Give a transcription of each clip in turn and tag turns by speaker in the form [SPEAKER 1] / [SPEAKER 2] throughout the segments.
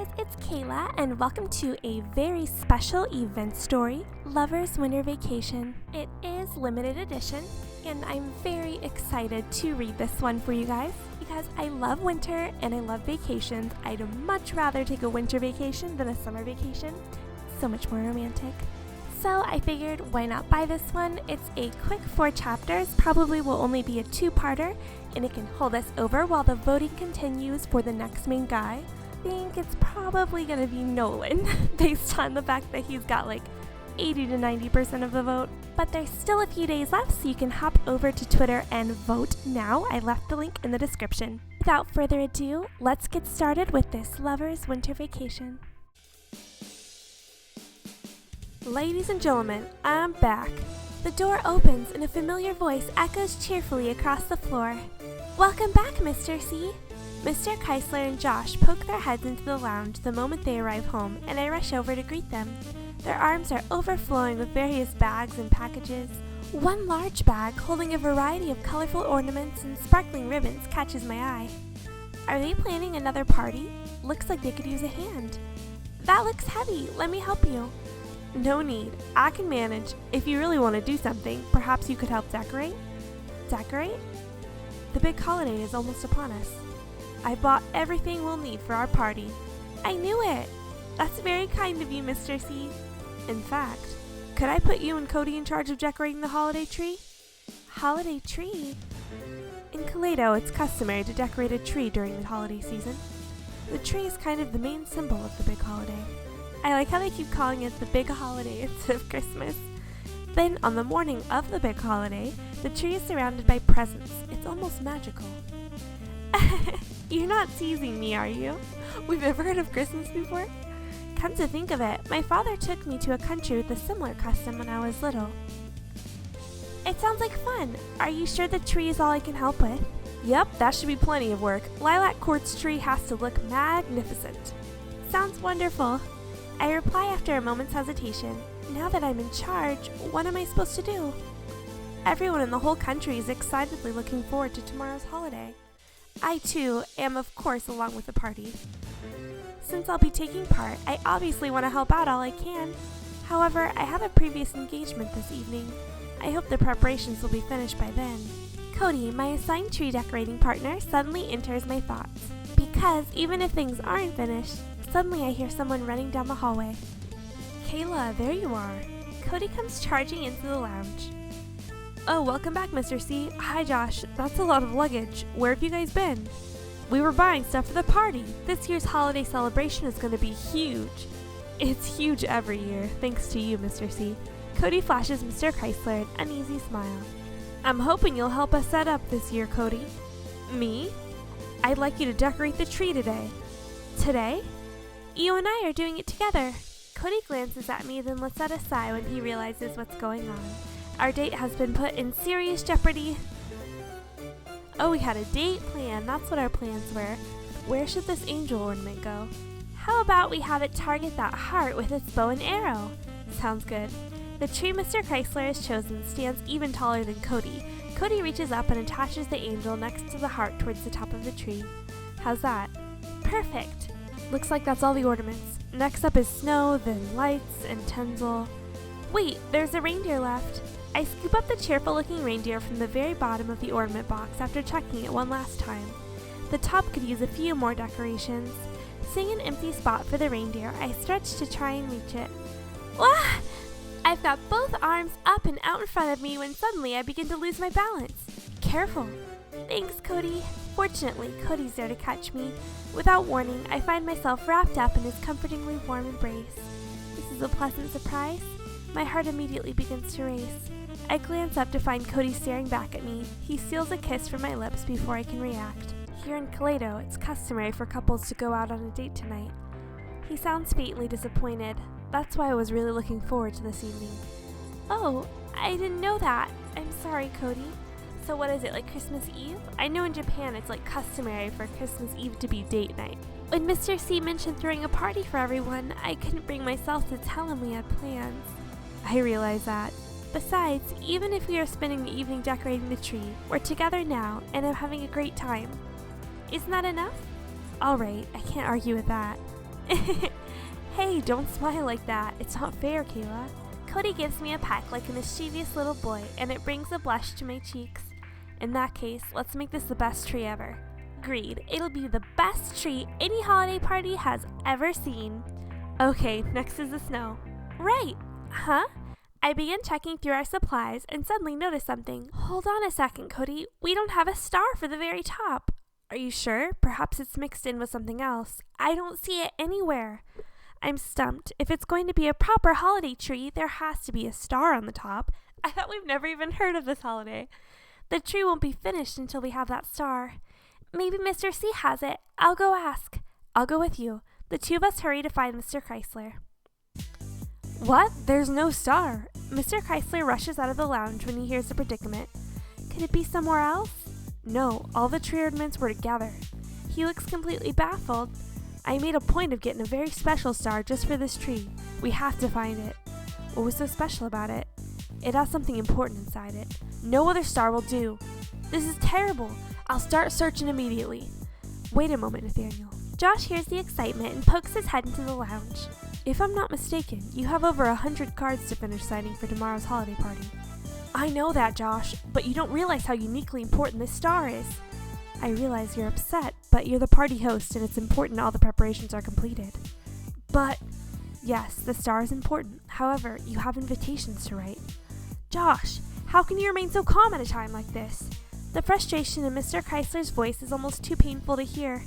[SPEAKER 1] guys, it's Kayla, and welcome to a very special event story, Lover's Winter Vacation. It is limited edition, and I'm very excited to read this one for you guys because I love winter and I love vacations. I'd much rather take a winter vacation than a summer vacation. So much more romantic. So I figured, why not buy this one? It's a quick 4 chapters, probably will only be a 2-parter, and it can hold us over while the voting continues for the next main guy. I think it's probably going to be Nolan, based on the fact that he's got like 80 to 90% of the vote. But there's still a few days left, so you can hop over to Twitter and vote now. I left the link in the description. Without further ado, let's get started with this Lover's Winter Vacation. Ladies and gentlemen, I'm back. The door opens and a familiar voice echoes cheerfully across the floor. Welcome back, Mr. C. Mr. Keisler and Josh poke their heads into the lounge the moment they arrive home, and I rush over to greet them. Their arms are overflowing with various bags and packages. One large bag holding a variety of colorful ornaments and sparkling ribbons catches my eye. Are they planning another party? Looks like they could use a hand. That looks heavy. Let me help you. No need. I can manage. If you really want to do something, perhaps you could help decorate? Decorate? The big holiday is almost upon us. I bought everything we'll need for our party. I knew it! That's very kind of you, Mr. C. In fact, could I put you and Cody in charge of decorating the holiday tree? Holiday tree? In Kaleido, it's customary to decorate a tree during the holiday season. The tree is kind of the main symbol of the big holiday. I like how they keep calling it the big holiday instead of Christmas. Then, on the morning of the big holiday, the tree is surrounded by presents. It's almost magical. You're not teasing me, are you? We've never heard of Christmas before? Come to think of it, my father took me to a country with a similar custom when I was little. It sounds like fun. Are you sure the tree is all I can help with? Yep, that should be plenty of work. Lilac quartz tree has to look magnificent. Sounds wonderful. I reply after a moment's hesitation. Now that I'm in charge, what am I supposed to do? Everyone in the whole country is excitedly looking forward to tomorrow's holiday. I too am, of course, along with the party. Since I'll be taking part, I obviously want to help out all I can. However, I have a previous engagement this evening. I hope the preparations will be finished by then. Cody, my assigned tree decorating partner, suddenly enters my thoughts. Because even if things aren't finished, suddenly I hear someone running down the hallway. Kayla, there you are. Cody comes charging into the lounge. Oh, welcome back, Mr. C. Hi, Josh. That's a lot of luggage. Where have you guys been? We were buying stuff for the party. This year's holiday celebration is going to be huge. It's huge every year, thanks to you, Mr. C. Cody flashes Mr. Keisler an uneasy smile. I'm hoping you'll help us set up this year, Cody. Me? I'd like you to decorate the tree today. Today? You and I are doing it together. Cody glances at me, then lets out a sigh when he realizes what's going on. Our date has been put in serious jeopardy. Oh, we had a date plan. That's what our plans were. Where should this angel ornament go? How about we have it target that heart with its bow and arrow? Sounds good. The tree Mr. Keisler has chosen stands even taller than Cody. Cody reaches up and attaches the angel next to the heart towards the top of the tree. How's that? Perfect. Looks like that's all the ornaments. Next up is snow, then lights, and Tangle. Wait, there's a reindeer left. I scoop up the cheerful-looking reindeer from the very bottom of the ornament box after checking it one last time. The top could use a few more decorations. Seeing an empty spot for the reindeer, I stretch to try and reach it. Wah! I've got both arms up and out in front of me when suddenly I begin to lose my balance. Careful. Thanks, Cody. Fortunately, Cody's there to catch me. Without warning, I find myself wrapped up in his comfortingly warm embrace. This is a pleasant surprise. My heart immediately begins to race. I glance up to find Cody staring back at me. He steals a kiss from my lips before I can react. Here in Kaleido, it's customary for couples to go out on a date tonight. He sounds faintly disappointed. That's why I was really looking forward to this evening. Oh, I didn't know that. I'm sorry, Cody. So what is it, like Christmas Eve? I know in Japan it's like customary for Christmas Eve to be date night. When Mr. C mentioned throwing a party for everyone, I couldn't bring myself to tell him we had plans. I realize that. Besides, even if we are spending the evening decorating the tree, we're together now and I'm having a great time. Isn't that enough? Alright, I can't argue with that. Hey, don't smile like that. It's not fair, Kayla. Cody gives me a peck like a mischievous little boy, and it brings a blush to my cheeks. In that case, let's make this the best tree ever. Agreed. It'll be the best tree any holiday party has ever seen. Okay, next is the snow. Right. Huh? I begin checking through our supplies and suddenly notice something. Hold on a second, Cody. We don't have a star for the very top. Are you sure? Perhaps it's mixed in with something else. I don't see it anywhere. I'm stumped. If it's going to be a proper holiday tree, there has to be a star on the top. I thought we've never even heard of this holiday. The tree won't be finished until we have that star. Maybe Mr. C has it. I'll go ask. I'll go with you. The two of us hurry to find Mr. Chrysler. What? There's no star. Mr. Chrysler rushes out of the lounge when he hears the predicament. Could it be somewhere else? No, all the tree ornaments were together. He looks completely baffled. I made a point of getting a very special star just for this tree. We have to find it. What was so special about it? It has something important inside it. No other star will do. This is terrible. I'll start searching immediately. Wait a moment, Nathaniel. Josh hears the excitement and pokes his head into the lounge. If I'm not mistaken, you have over 100 cards to finish signing for tomorrow's holiday party. I know that, Josh, but you don't realize how uniquely important this star is. I realize you're upset, but you're the party host and it's important all the preparations are completed. But, yes, the star is important. However, you have invitations to write. Josh, how can you remain so calm at a time like this? The frustration in Mr. Chrysler's voice is almost too painful to hear.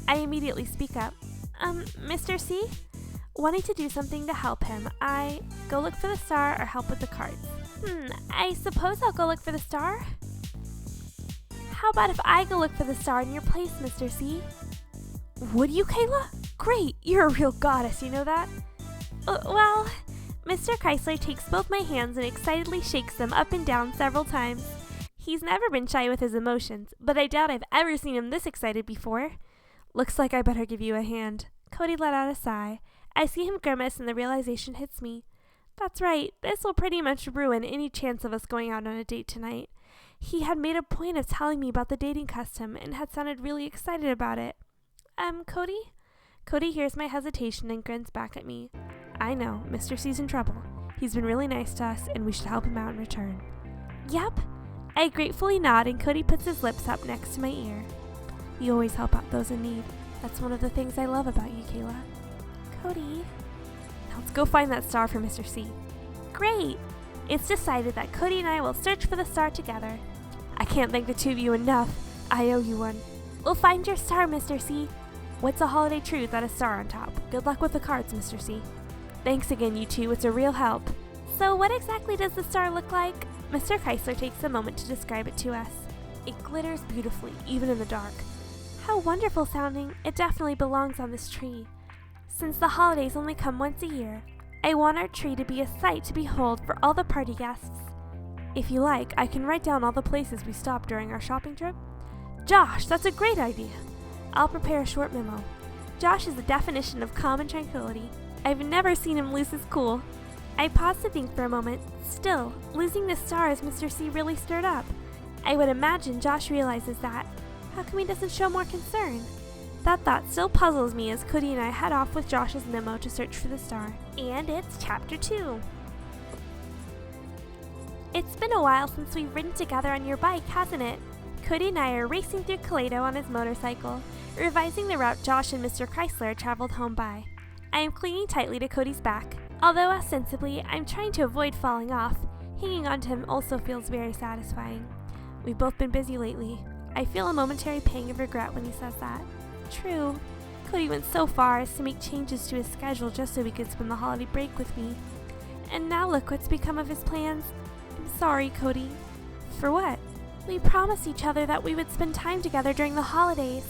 [SPEAKER 1] I immediately speak up. Mr. C? Wanting to do something to help him, I go look for the star or help with the cards. I suppose I'll go look for the star? How about if I go look for the star in your place, Mr. C? Would you, Kayla? Great, you're a real goddess, you know that? Well, Mr. Chrysler takes both my hands and excitedly shakes them up and down several times. He's never been shy with his emotions, but I doubt I've ever seen him this excited before. Looks like I better give you a hand. Cody let out a sigh. I see him grimace and the realization hits me. That's right, this will pretty much ruin any chance of us going out on a date tonight. He had made a point of telling me about the dating custom and had sounded really excited about it. Cody? Cody hears my hesitation and grins back at me. I know, Mr. C's in trouble. He's been really nice to us and we should help him out in return. Yep. I gratefully nod and Cody puts his lips up next to my ear. You always help out those in need. That's one of the things I love about you, Kayla. Cody. Now let's go find that star for Mr. C. Great! It's decided that Cody and I will search for the star together. I can't thank the two of you enough. I owe you one. We'll find your star, Mr. C. What's a holiday tree without a star on top? Good luck with the cards, Mr. C. Thanks again, you two. It's a real help. So what exactly does the star look like? Mr. Chrysler takes a moment to describe it to us. It glitters beautifully, even in the dark. How wonderful sounding. It definitely belongs on this tree. Since the holidays only come once a year, I want our tree to be a sight to behold for all the party guests. If you like, I can write down all the places we stopped during our shopping trip. Josh, that's a great idea. I'll prepare a short memo. Josh is the definition of calm and tranquility. I've never seen him lose his cool. I pause to think for a moment. Still, losing the star as Mr. C really stirred up. I would imagine Josh realizes that. How come he doesn't show more concern? That thought still puzzles me as Cody and I head off with Josh's memo to search for the star. And it's Chapter 2. It's been a while since we've ridden together on your bike, hasn't it? Cody and I are racing through Toledo on his motorcycle, revising the route Josh and Mr. Chrysler traveled home by. I am clinging tightly to Cody's back. Although ostensibly I'm trying to avoid falling off, hanging on to him also feels very satisfying. We've both been busy lately. I feel a momentary pang of regret when he says that. True. Cody went so far as to make changes to his schedule just so he could spend the holiday break with me. And now look what's become of his plans. I'm sorry, Cody. For what? We promised each other that we would spend time together during the holidays.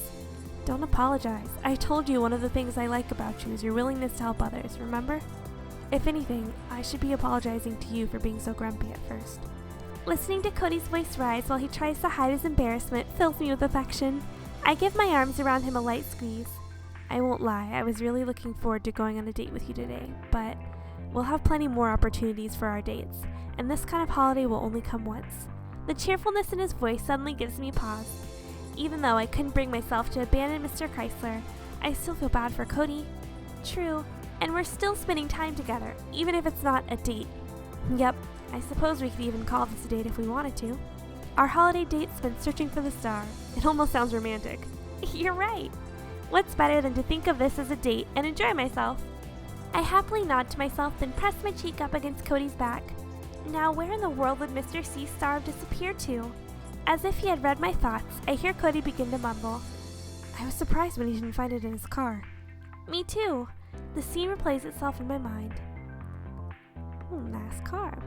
[SPEAKER 1] Don't apologize. I told you one of the things I like about you is your willingness to help others, remember? If anything, I should be apologizing to you for being so grumpy at first. Listening to Cody's voice rise while he tries to hide his embarrassment fills me with affection. I give my arms around him a light squeeze. I won't lie, I was really looking forward to going on a date with you today, but we'll have plenty more opportunities for our dates, and this kind of holiday will only come once. The cheerfulness in his voice suddenly gives me pause. Even though I couldn't bring myself to abandon Mr. Chrysler, I still feel bad for Cody. true, and we're still spending time together, even if it's not a date. Yep, I suppose we could even call this a date if we wanted to. Our holiday date spent searching for the star. It almost sounds romantic. You're right. What's better than to think of this as a date and enjoy myself? I happily nod to myself, then press my cheek up against Cody's back. Now where in the world would Mr. C's star have disappeared to? As if he had read my thoughts, I hear Cody begin to mumble. I was surprised when he didn't find it in his car. Me too. The scene replays itself in my mind. Nice car.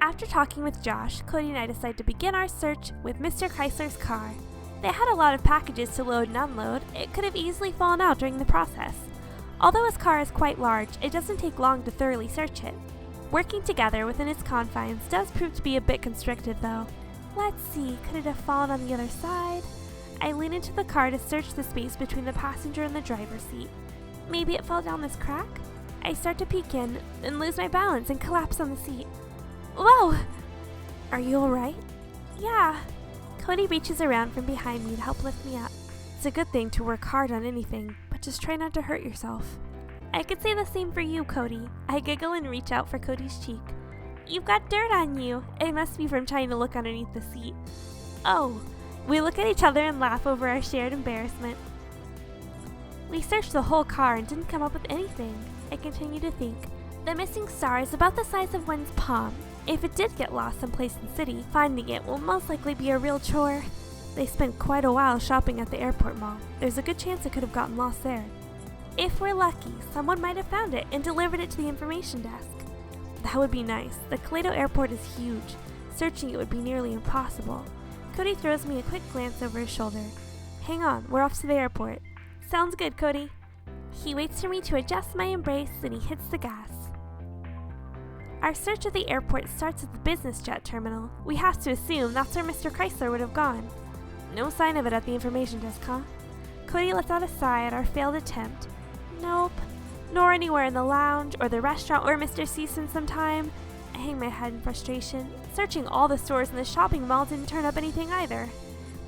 [SPEAKER 1] After talking with Josh, Cody and I decided to begin our search with Mr. Chrysler's car. They had a lot of packages to load and unload. It could have easily fallen out during the process. Although his car is quite large, it doesn't take long to thoroughly search it. Working together within its confines does prove to be a bit constricted though. Let's see, could it have fallen on the other side? I lean into the car to search the space between the passenger and the driver's seat. Maybe it fell down this crack? I start to peek in, then lose my balance and collapse on the seat. Whoa! Are you alright? Yeah. Cody reaches around from behind me to help lift me up. It's a good thing to work hard on anything, but just try not to hurt yourself. I could say the same for you, Cody. I giggle and reach out for Cody's cheek. You've got dirt on you. It must be from trying to look underneath the seat. Oh. We look at each other and laugh over our shared embarrassment. We searched the whole car and didn't come up with anything. I continue to think. The missing star is about the size of one's palm. If it did get lost someplace in the city, finding it will most likely be a real chore. They spent quite a while shopping at the airport mall. There's a good chance it could have gotten lost there. If we're lucky, someone might have found it and delivered it to the information desk. That would be nice. The Toledo airport is huge. Searching it would be nearly impossible. Cody throws me a quick glance over his shoulder. Hang on, we're off to the airport. Sounds good, Cody. He waits for me to adjust my embrace, and he hits the gas. Our search of the airport starts at the business jet terminal. We have to assume that's where Mr. Chrysler would have gone. No sign of it at the information desk, huh? Cody lets out a sigh at our failed attempt. Nope. Nor anywhere in the lounge or the restaurant where Mr. C spent some time. I hang my head in frustration. Searching all the stores in the shopping mall didn't turn up anything either.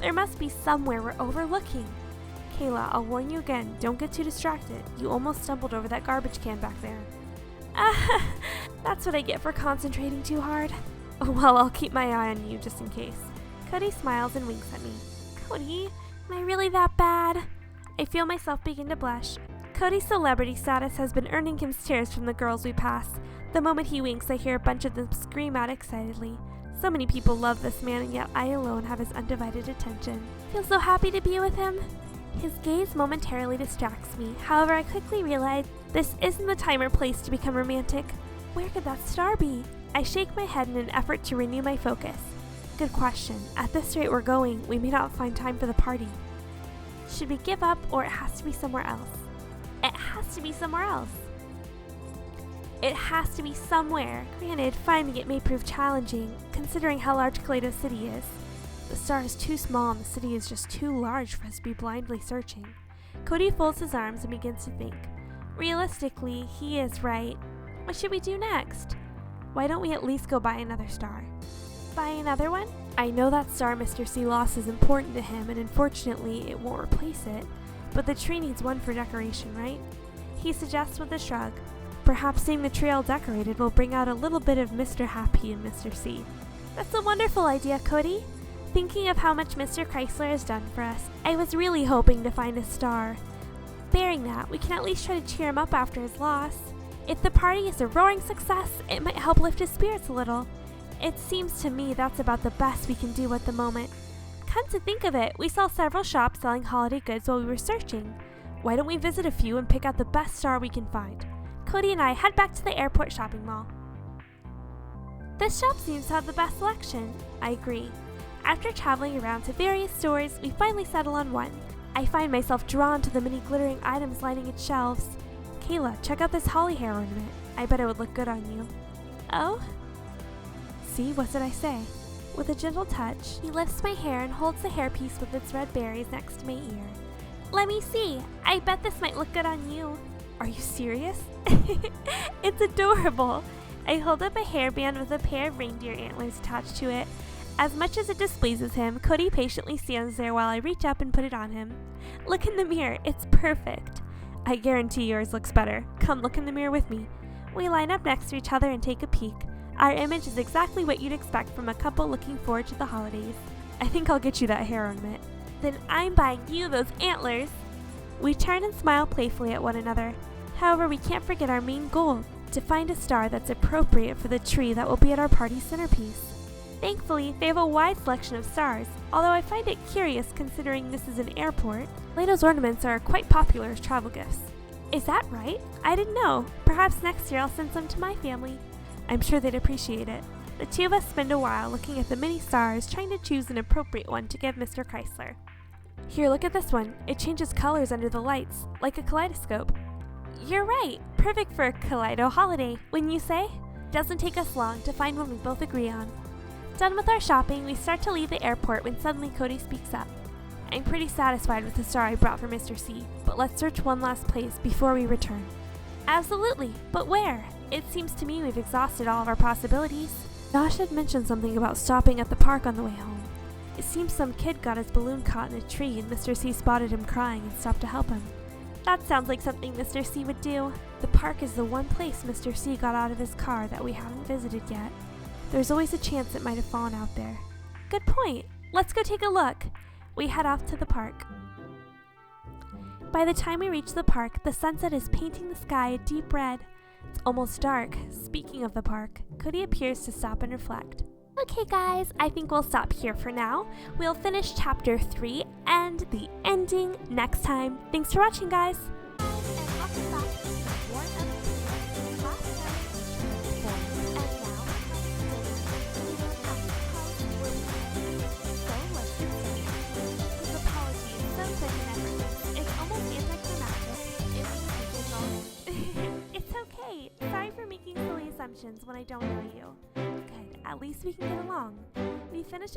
[SPEAKER 1] There must be somewhere we're overlooking. Kayla, I'll warn you again, don't get too distracted. You almost stumbled over that garbage can back there. That's what I get for concentrating too hard. Oh, well, I'll keep my eye on you just in case. Cody smiles and winks at me. Cody, am I really that bad? I feel myself begin to blush. Cody's celebrity status has been earning him stares from the girls we pass. The moment he winks, I hear a bunch of them scream out excitedly. So many people love this man, and yet I alone have his undivided attention. Feel so happy to be with him. His gaze momentarily distracts me. However, I quickly realize this isn't the time or place to become romantic. Where could that star be? I shake my head in an effort to renew my focus. Good question. At this rate we're going, we may not find time for the party. Should we give up, or it has to be somewhere else? It has to be somewhere else. It has to be somewhere. Granted, finding it may prove challenging, considering how large Toledo City is. The star is too small and the city is just too large for us to be blindly searching. Cody folds his arms and begins to think. Realistically, he is right. What should we do next? Why don't we at least go buy another star? Buy another one? I know that star Mr. C lost is important to him, and unfortunately it won't replace it. But the tree needs one for decoration, right? He suggests with a shrug. Perhaps seeing the tree all decorated will bring out a little bit of Mr. Happy in Mr. C. That's a wonderful idea, Cody. Thinking of how much Mr. Chrysler has done for us, I was really hoping to find a star. Bearing that, we can at least try to cheer him up after his loss. If the party is a roaring success, it might help lift his spirits a little. It seems to me that's about the best we can do at the moment. Come to think of it, we saw several shops selling holiday goods while we were searching. Why don't we visit a few and pick out the best star we can find? Cody and I head back to the airport shopping mall. This shop seems to have the best selection. I agree. After traveling around to various stores, we finally settle on one. I find myself drawn to the many glittering items lining its shelves. Kayla, check out this holly hair ornament. I bet it would look good on you. Oh? See, what did I say? With a gentle touch, he lifts my hair and holds the hairpiece with its red berries next to my ear. Let me see. I bet this might look good on you. Are you serious? It's adorable. I hold up a hairband with a pair of reindeer antlers attached to it. As much as it displeases him, Cody patiently stands there while I reach up and put it on him. Look in the mirror, it's perfect. I guarantee yours looks better. Come look in the mirror with me. We line up next to each other and take a peek. Our image is exactly what you'd expect from a couple looking forward to the holidays. I think I'll get you that hair ornament. Then I'm buying you those antlers. We turn and smile playfully at one another. However, we can't forget our main goal, to find a star that's appropriate for the tree that will be at our party centerpiece. Thankfully, they have a wide selection of stars, although I find it curious considering this is an airport. Plato's ornaments are quite popular as travel gifts. Is that right? I didn't know. Perhaps next year I'll send some to my family. I'm sure they'd appreciate it. The two of us spend a while looking at the many stars, trying to choose an appropriate one to give Mr. Chrysler. Here, look at this one. It changes colors under the lights, like a kaleidoscope. You're right. Perfect for a kaleido holiday, wouldn't you say? Doesn't take us long to find one we both agree on. Done with our shopping, we start to leave the airport when suddenly Cody speaks up. I'm pretty satisfied with the star I brought for Mr. C, but let's search one last place before we return. Absolutely, but where? It seems to me we've exhausted all of our possibilities. Josh had mentioned something about stopping at the park on the way home. It seems some kid got his balloon caught in a tree and Mr. C spotted him crying and stopped to help him. That sounds like something Mr. C would do. The park is the one place Mr. C got out of his car that we haven't visited yet. There's always a chance it might have fallen out there. Good point. Let's go take a look. We head off to the park. By the time we reach the park, the sunset is painting the sky a deep red. It's almost dark. Speaking of the park, Cody appears to stop and reflect. Okay guys, I think we'll stop here for now. We'll finish chapter 3 and the ending next time. Thanks for watching, guys. It's okay. Sorry for making silly assumptions when I don't know you. Good, at least we can get along. We finished